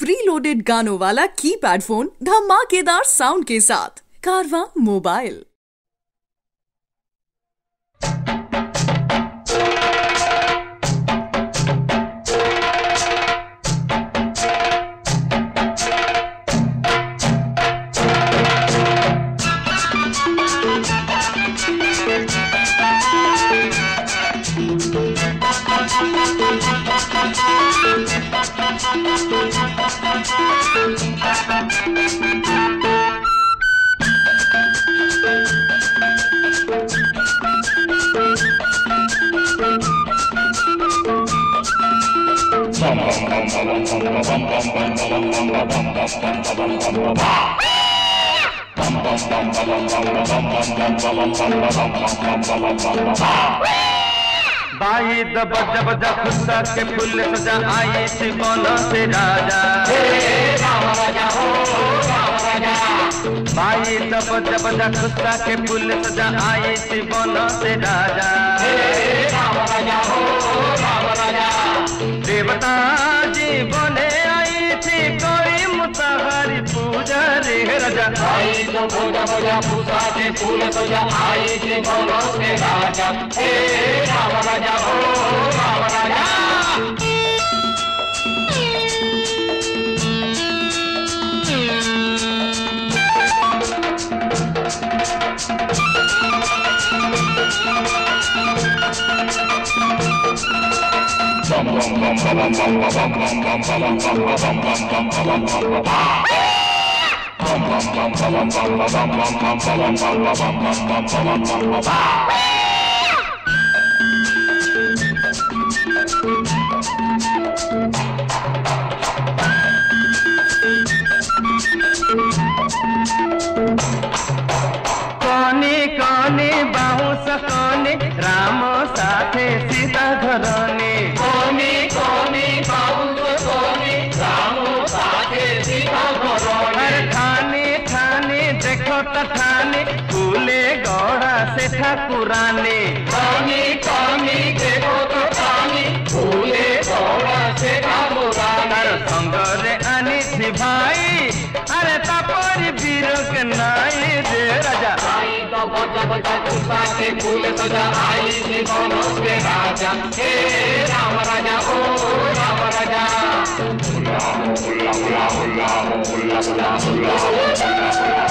Pre loaded गानों वाला keypad phone धमाकेदार साउंड के साथ कारवां मोबाइल। बाई दब जब जब खुदा के फूल सजा आई थी बोलो से राजा, राम राजा हो राम राजा। बाई दब जब जब खुदा के फूल सजा आई थी बोलो से राजा, राम राजा हो राम राजा। देवता जी बोले आई थी कोई मुताहरी पूजा रे राजा, आई तो पूजा पूजा पूजा के फूल सजा आई थी बोलो से राजा, राम राजा हो राम राजा। कोनी कोनी बाहुस कोनी राम साथे सीता घरनी, कोनी कोनी बाहुस कोनी राम साथे सीता घरनी। ठानी ठानी देखो त ठानी फूले गढ़ा से ठाकुरानी, कोनी कोनी देखो त ठानी फूले गढ़ा से ठाकुरानी। संगरे आनी थी भाई अरे तापरी वीर के नाई दे राजा, आई तो बजा बजा खुदा के फूल सजा आई थी बोलो से राजा, हे राम राजा ओ राम राजा। हुल्ला हुल्ला हुल्ला हुल्ला हुल्ला हुल्ला हुल्ला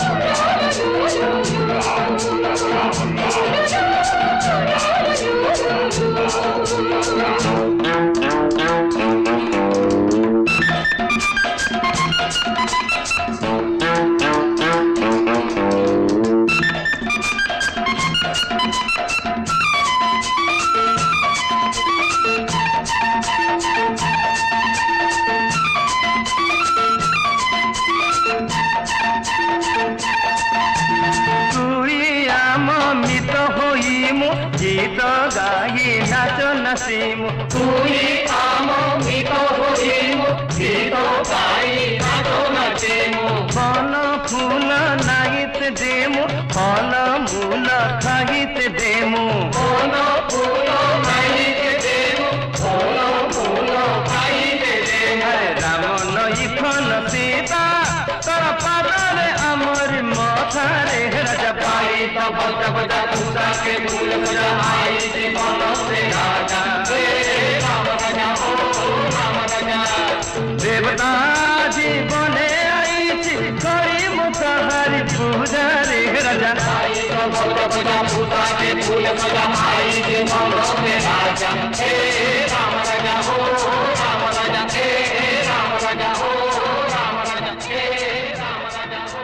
गीत गाई नाच नसीमु, तुई आम गीत होइमु गीत गाई नाच नसीमु। फल फूल नागित देमु फल मूल खागित देमु, फल फूल नागित देमु फल मूल खागित देमु। राम लखन सीता तोर पादरे अमर माथा रे राजा, पाई तो बजा बजा खुदा के फूल सजा आई थी बोलो से राजा, राम राजा हो राम राजा। देवता जी बोले आई थी कोई मुताहरी पूजा रे राजा, आई तो बजा बजा खुदा के फूल सजा आई थी बोलो से राजा, राम राजा हो राम राजा, राम राजा हो राम राजा, राम राजा हो।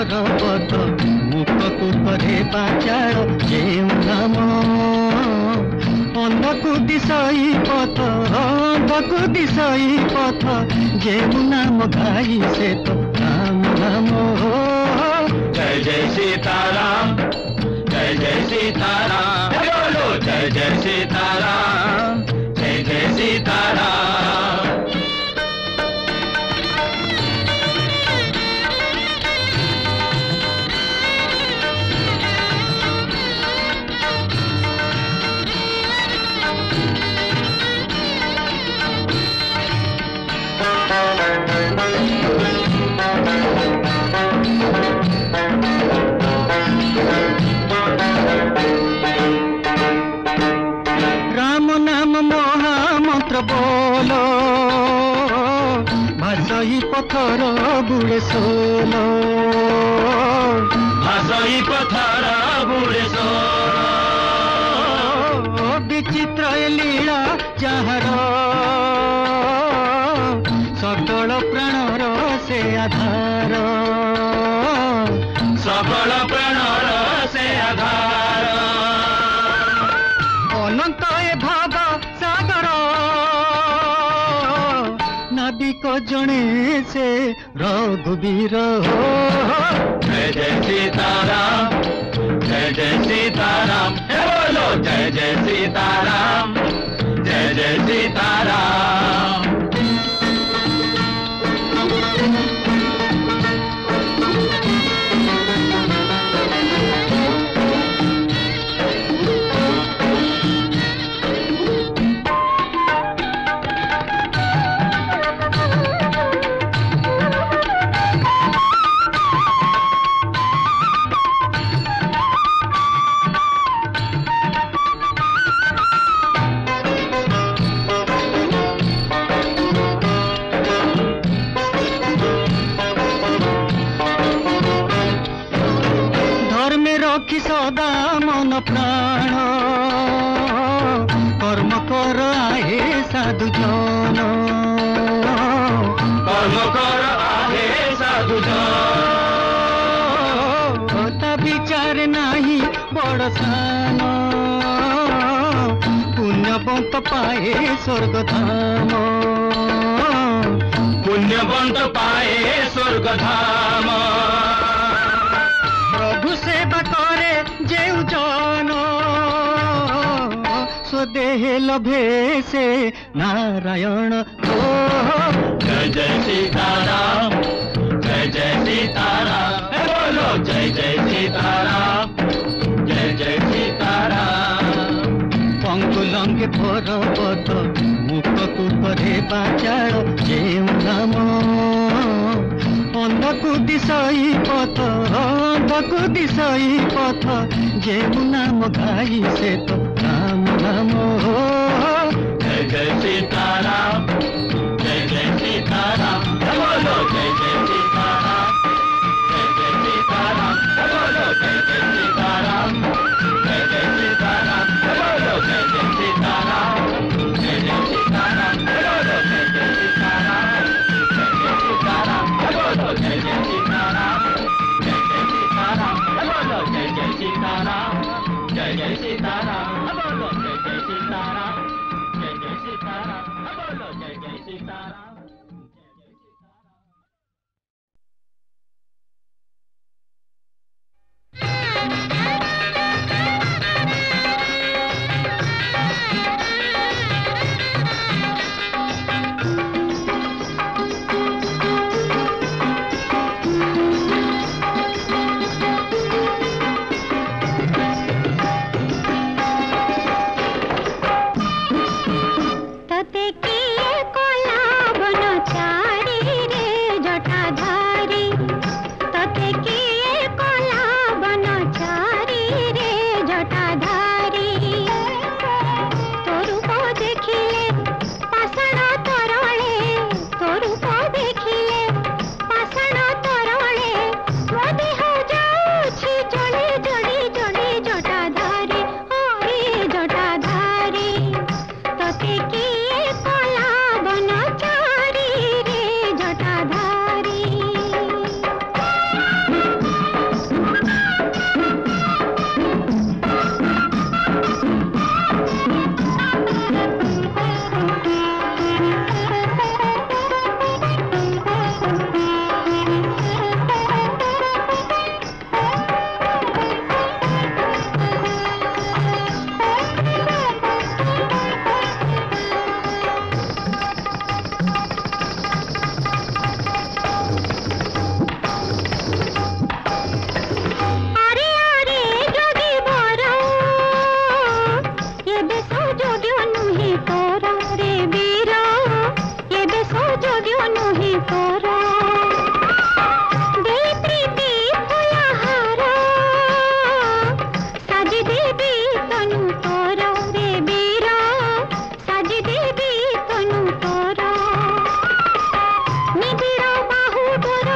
पर्वत मुखको करे बाचार जेउ नाम अन्धको दिशै पथ अन्धको दिशै पथ जेउ नाम गाई से तो राम नाम हो। जय जय सीताराम, जय जय सीताराम, बोलो जय जय सीताराम, जय जय सीताराम। राम नाम महामंत्र बोलो भाषई पथर बुड़े सोलो भाषई पथर बुड़े सोलो विचित्र लीला जहाँ सकल प्राणर से आधार सकल प्राणर से आधार अनंत ए भाव सागर नाविक जने से रघुवीर हो। जय जय सीताराम, जय जय सीताराम, बोलो जय जय सीताराम, जय जय सीताराम। रखी सदा मन प्राण कर्म कर आहे साधु जन कर्म कर आहे साधु जन ता विचार नाही बड़ सान पुण्यवंत पाए स्वर्ग धाम पुण्यवंत पाए स्वर्ग धाम प्रभु सेवा करे जेउ जन स्वदेह लभे से नारायण हो। जय जय सीताराम, जय जय सीताराम, बोलो जय जय सीताराम, जय जय सीताराम। पंगुलंगे पर्वत मुखको करे बाचार जेउ नाम अन्धको दिशै पथ अन्धको दिशै पथ जेउ नाम गाई से तो राम नाम हो। जय जय सीताराम, जय जय सीताराम, बोलो जय जय सीताराम, जय जय सीताराम, बोलो जय जय सीताराम, जय जय सीताराम, बोलो जय जय सीताराम, जय जय सीताराम, बोलो जय जय सीताराम, जय जय सीताराम, बोलो जय जय सीताराम, जय जय सीताराम, बोलो जय जय सीताराम, जय जय सीताराम। एबे सुजोग्य नुहे तोर रे वीर एबे सुजोग्य नुहे तोर दे प्रीति फुलहार साजी देवी तनु तोर रे वीर साजी देवी तनु तोर निबिड़ बाहुडर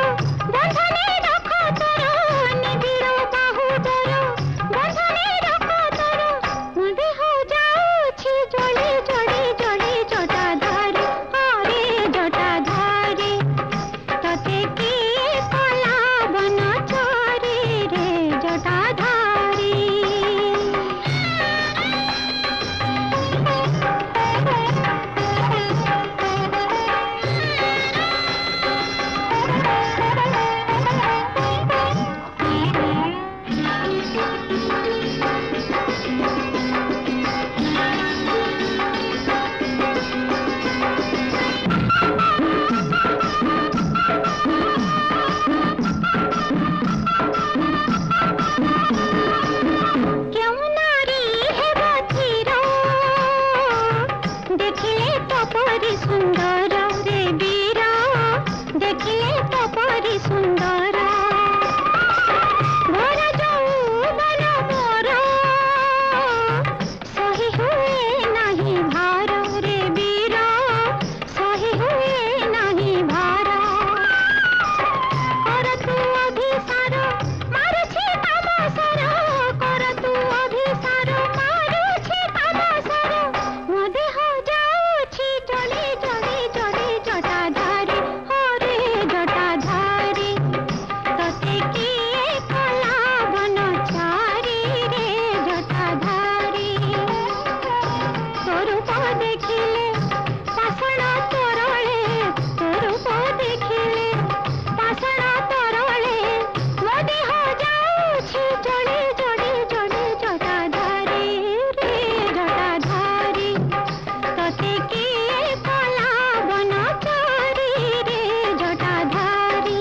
बंधने रख तोर निबिड़ बाहुडर बंधने रख तोर मो देह जाउछि जली जली जली जटाधारी अरे जटाधारी तते किए कला बनचारी रे जटाधारी क्यों नारी है बधिर देखिले तो परी सुंदर रे वीर देखिले तो परी सुंदर भर यौवन मोर सही हुए नहीं भार रे वीर सही हुए नहीं भार कर तू अभिसार मारुछि तामसर कर तू अभिसार मारुछि तामसर मो देह जाउछि जली जली जली जटाधारी हरे जटाधारी तते किए कला बनचारी रे जटाधारी स्वरूप देखिले पाषाण तरले स्वरूप देखिले पाषाण तरले मो देह जाउछि जली जली जली जटाधारी रे जटाधारी तते किए कला बनचारी रे जटाधारी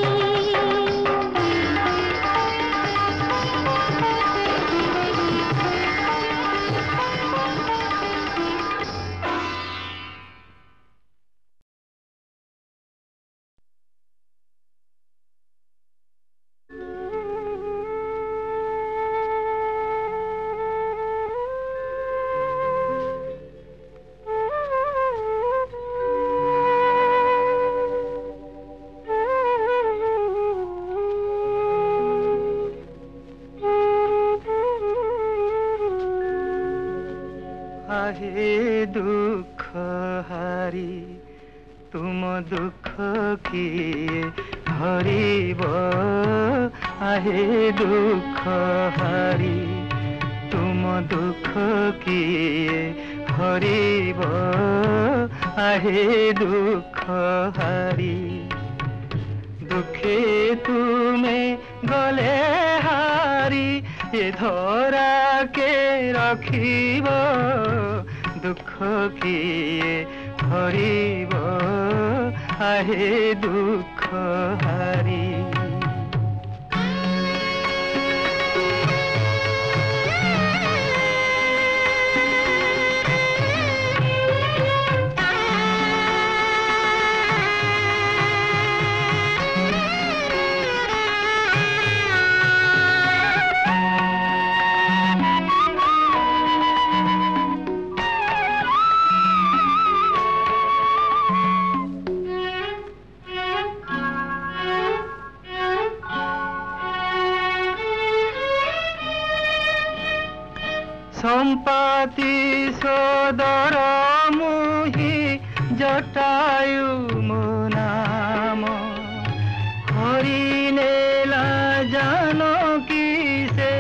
आहे दुख हारी तुम दुख किए हरिब आहे दुख हारी तुम दुख किए हरिब आहे दुख हारी दुखे तुम्हें गले हारी ये धरा के रखिब दुख किए हरिब आहे दुख हारी संपाति सदर मुहि जटायु मो नाम हरि नेला जानकी से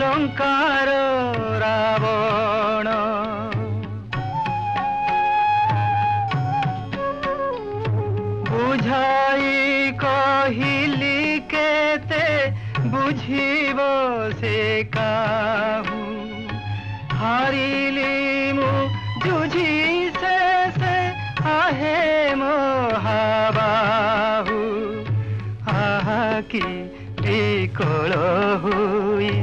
लंकार रावण बुझाई कहिली केते बुझिब से काहू हारिली मु जुझी से आहे महाबाहु आहा की विकल हुई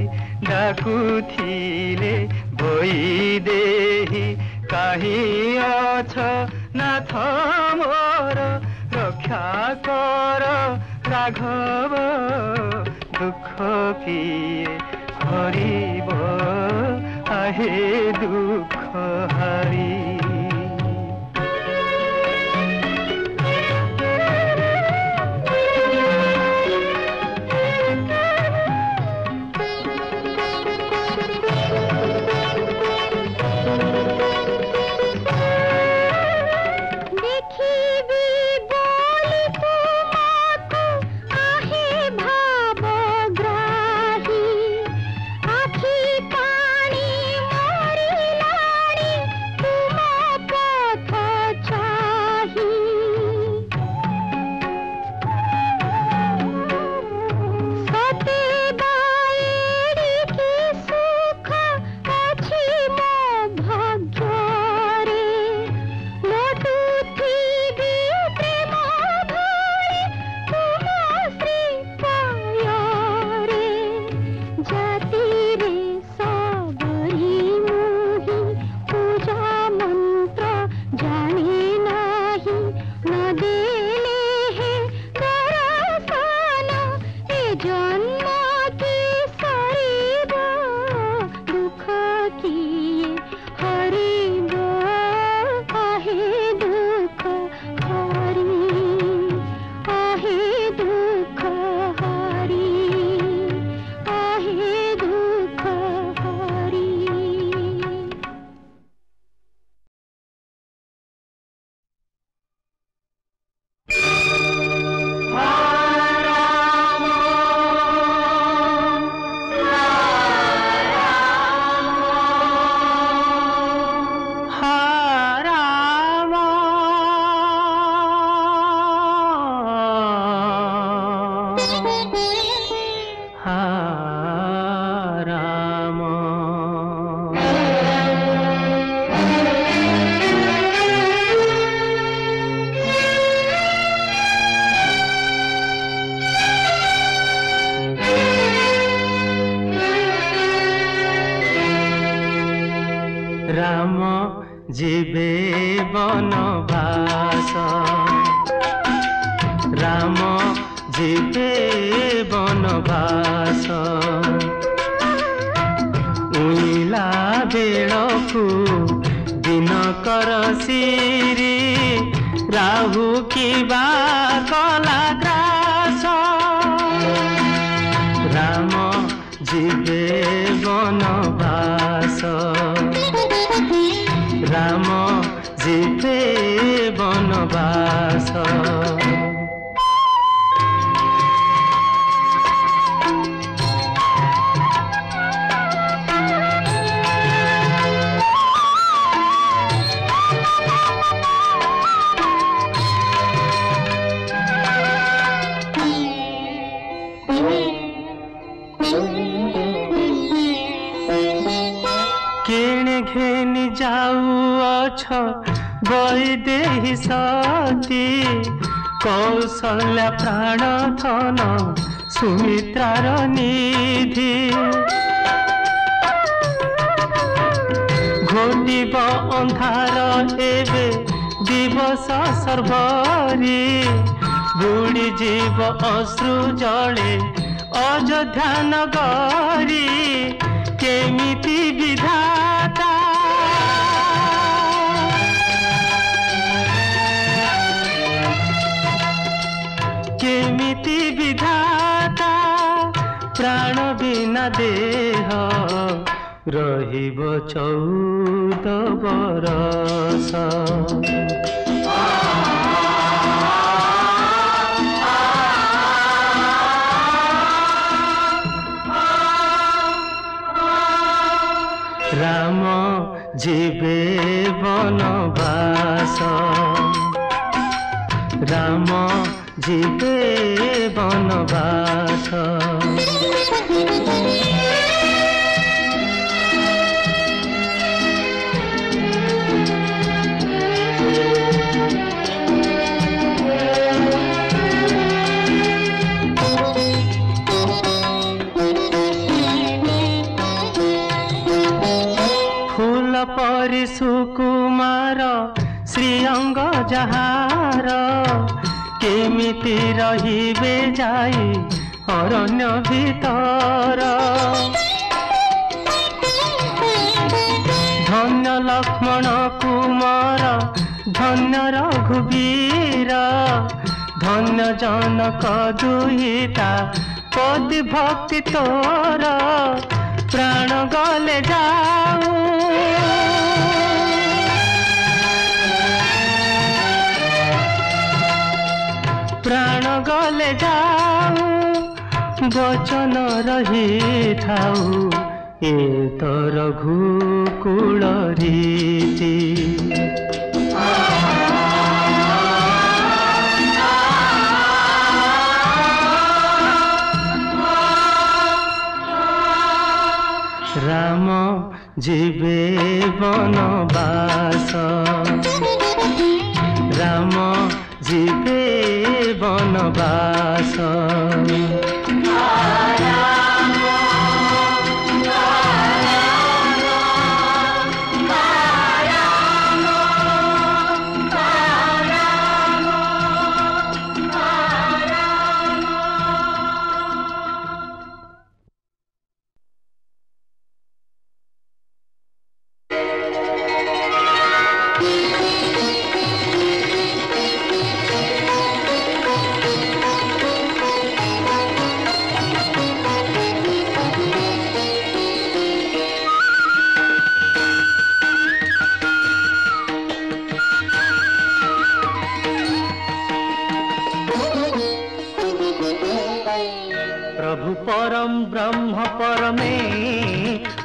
डाकुथिले बोई दे केही काहीँ अछ नाथ मोर रक्षा कर राघव दुख किए हरिब आहे दुख हारी राम जीवे बनवास राम जीवे बनवास उइला बेलकु दिनकर सिरी राहु किबा कला ग्रास राम जीवे बनवास राम जीवे बनवास केणे घेनी जाऊ अछ वैदेही सती कौशल्या प्राण धन सुमित्रार निधि घोटिब अंधार एबे दिवस सर्वरी बुड़ी जीव अश्रु जले अयोध्या नगरी केमिति विधाता केमिति विधाता प्राण बिना देह रहिब 14 बरस राम जीवे बनवास राम जीवे बनवास परि सुकुमार श्रीअंग जहार केमिति रहिबे जाई अरण्य भीतर धन्य लक्ष्मण कुमार धन्य रघुवीर धन्य जनक दुहिता पति भक्ति तोर प्राण गले जाऊ प्राण गले जाऊ वचन रही थाऊ ए तो रघुकुल रीति राम जीवे वनवास राम जीवे वनवास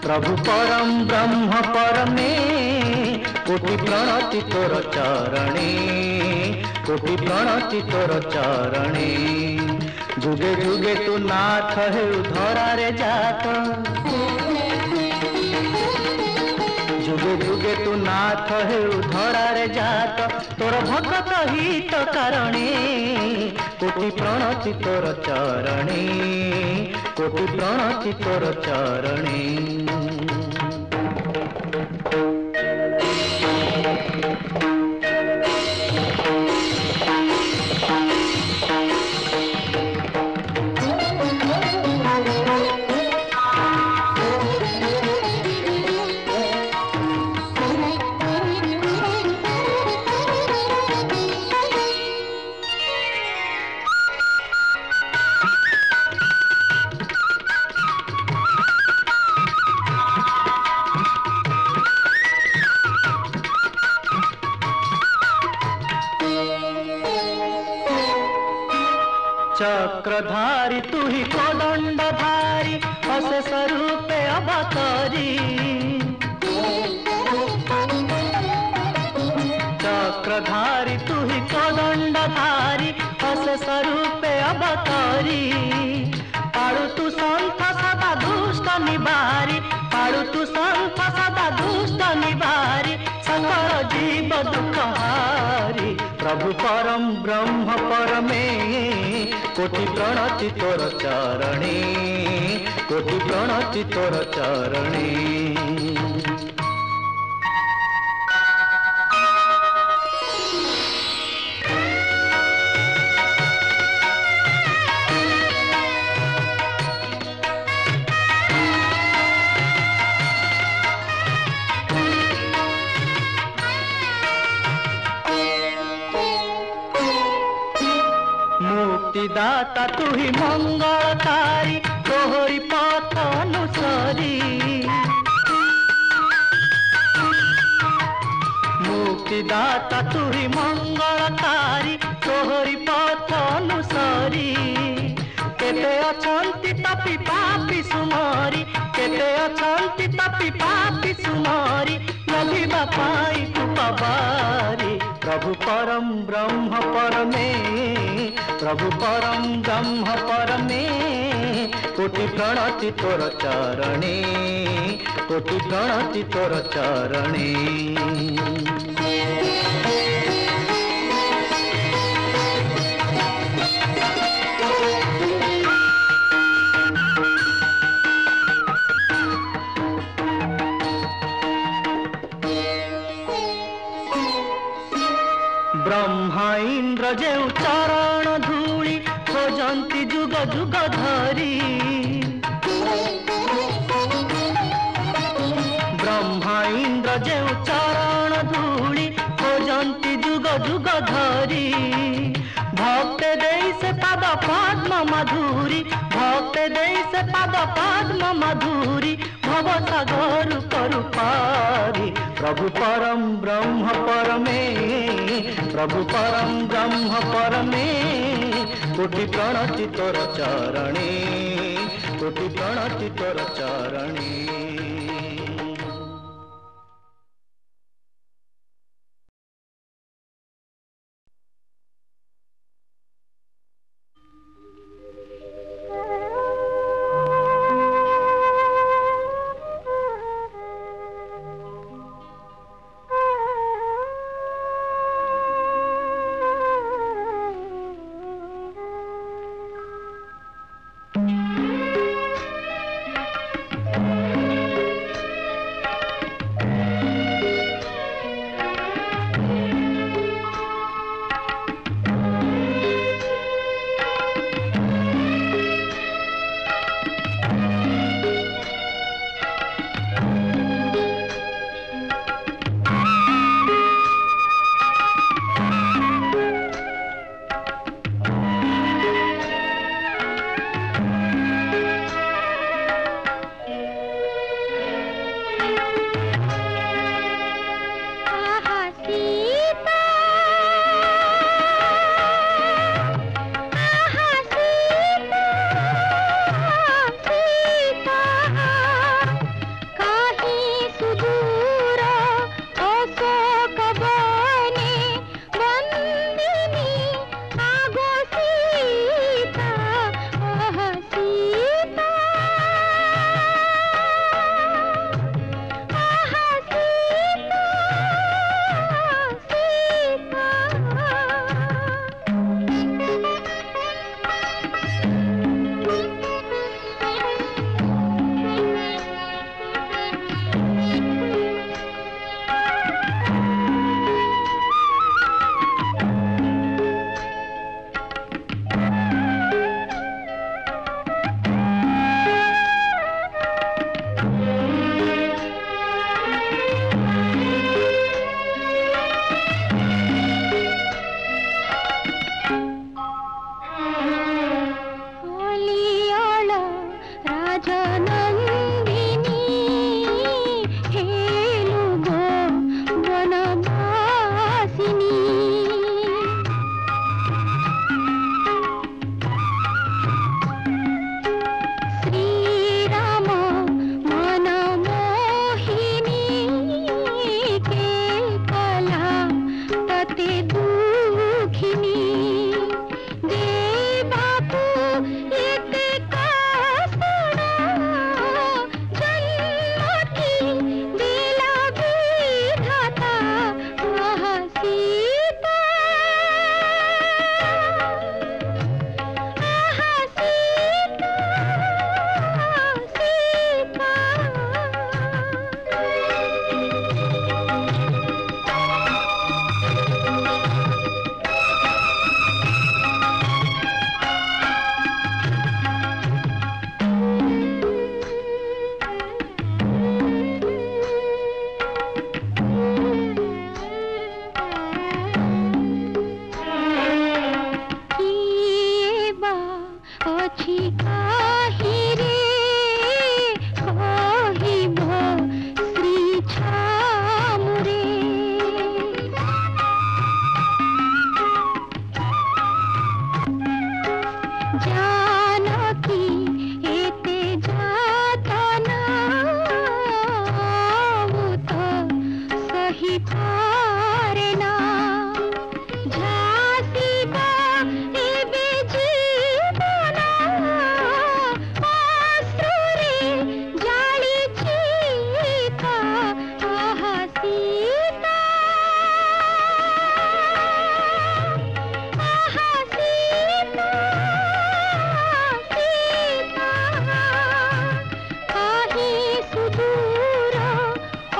प्रभु परम ब्रह्म परमे कोटि प्रणति तोर चरणे कोटि प्रणति तोर चरणे जुगे जुगे तू नाथ हे धरा रे जात जुगे जुगे तू नाथ हे धरा रे जात तोर भगत हित कारणे कोटि प्रणति तोर चरणे कोटि प्रणति तोर चरणे चक्रधारी तू ही कोदंडधारी अशेष रूपे अवतारी चक्रधारी तू ही कोदंडधारी अशेष रूपे अवतारी पाड़ू तू संत सदा दुष्ट निवारी पाड़ू तू संत सदा दुष्ट निवारी सकल जीव दुखहारी प्रभु परम ब्रह्म परमे कोटि प्रणति तोर चरणे कोटि प्रणति तोर चरणे मुक्तिदाता तू ही मंगलकारी तोहरी पथ अनुसारी मुक्तिदाता तू ही मंगलकारी तोहरी पथ अनुसारी केते अछंती तपी पापी सुमारी केते अछंती तपी पापी सुमारी लभिबा पाई तू पवारी प्रभु परम ब्रह्म परमे प्रभु परम ब्रह्म परमे कोटि प्रणति तोर चरणे कोटि प्रणति तोर चरणे ब्रह्मा इंद्र जे चरण धूली खोजंती जुग जुग धरी ब्रह्मा इंद्र जे चरण धूली खोजंती जुग जुग धरी भक्त देई से पद पद्म मधुरी भक्त देई से पद पद्म मधुरी भव सागर करु पारी प्रभु परम ब्रह्म परमे प्रभु परम ब्रह्म परमे कोटि प्रणति तोर चरणे कोटि प्रणति तोर चरणे।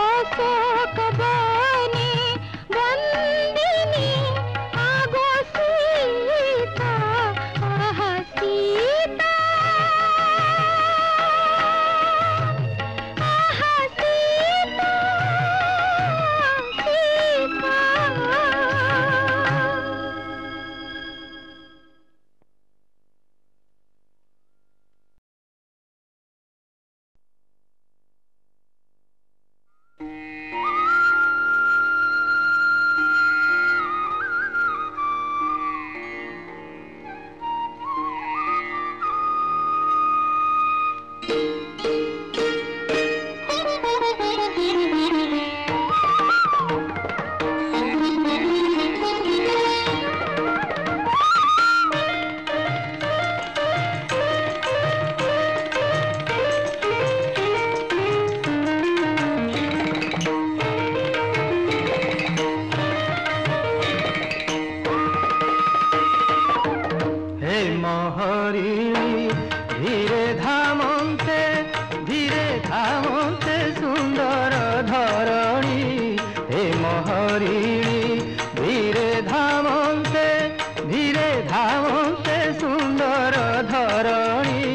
अशोक बने हे महरिणी धीरे धामन्ते सुंदर धरणी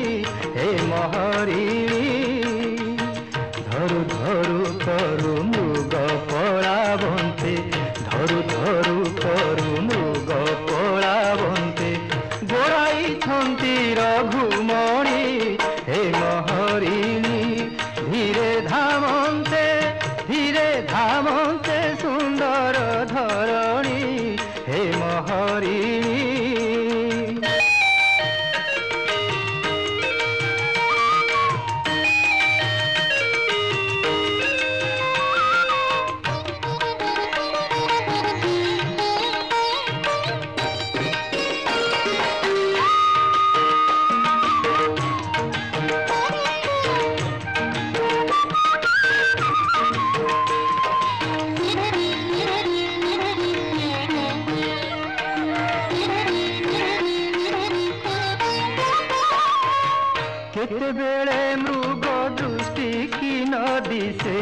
हे महरिणी धरु धरु करु मृग पलावन्ते धरु धरु करु मृग पलावन्ते गोड़ाई छन्ति रघुमणि हे महरिणी धीरे धामन्ते सुंदर धरणी हे महरिणी केते बेले मृग दृष्टि की न दिशे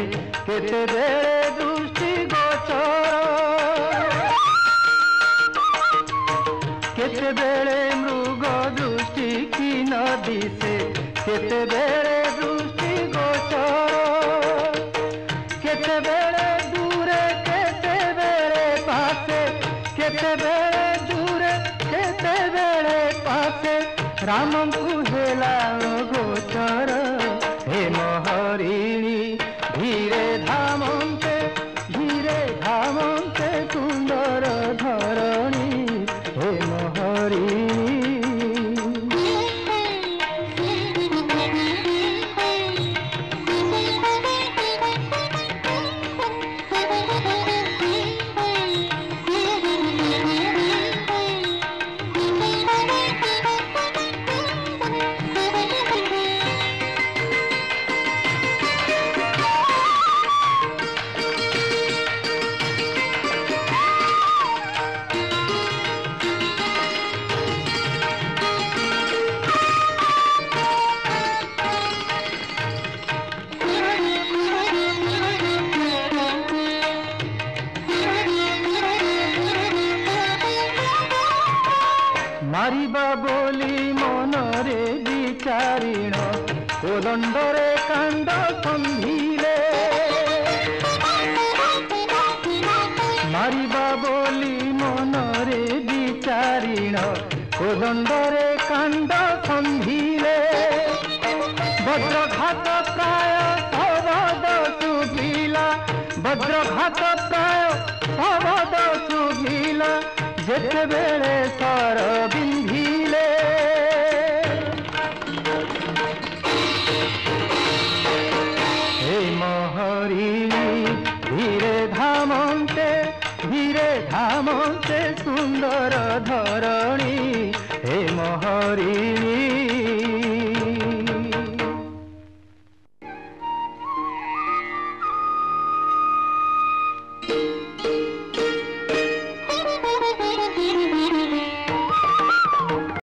केते बेले दृष्टि गोचर केते बेले मृग दृष्टि की न दिशे केते बेले दृष्टि गोचर केते बेले दूरे केते बेले पासे केते बेले दूरे केते बेले पासे राम को हेला गोचर हे महरिणी धीरे धामन्ते सुंदर धरणी हे महरिणी मारिबा बोली मनरे विचारिण कोदंडरे कांड संधिले मारिबा बोली मनरे विचारिण कोदंडरे कांड संधिले वज्रघात प्राय शबद सुभिला वज्रघात प्राय शबद सुभिला जेते बेले सर बिंधिले हे महरिणी धीरे धामन्ते सुंदर धरणी हे महरिणी